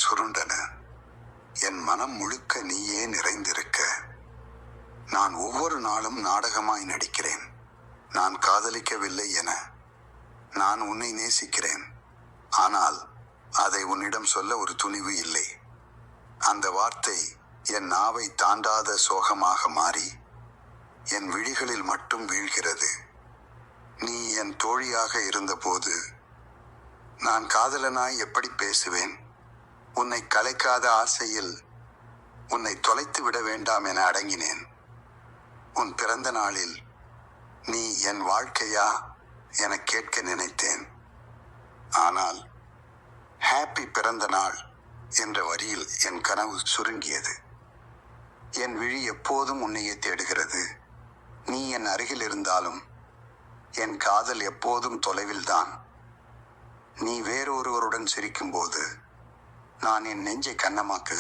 சுருண்டன. என் மனம் முழுக்க நீயே நிறைந்திருக்க. நான் ஒவ்வொரு நாளும் நாடகமாய் நடிக்கிறேன். நான் காதலிக்கவில்லை என. நான் உன்னை நேசிக்கிறேன். ஆனால் அதை உன்னிடம் சொல்ல ஒரு துணிவு இல்லை. அந்த வார்த்தை என் நாவை தாண்டாத சோகமாக மாறி என் விழிகளில் மட்டும் வீழ்கிறது. நீ என் தோழியாக இருந்தபோது நான் காதலனாய் எப்படி பேசுவேன்? உன்னை கலைக்காத ஆசையில் உன்னை தொலைத்து விட வேண்டாம் என அடங்கினேன். உன் பிறந்த நாளில் நீ என் வாழ்க்கையா என கேட்க நினைத்தேன். ஆனால் ஹாப்பி பிறந்த நாள் என்ற வரியில் என் கனவு சுருங்கியது. என் விழி எப்போதும் உன்னையே தேடுகிறது. நீ என் அருகில் இருந்தாலும் என் காதல் எப்போதும் தொலைவில்தான். நீ வேறொருவருடன் சிரிக்கும்போது நான் என் நெஞ்சை கன்னமாக்குகிறேன்.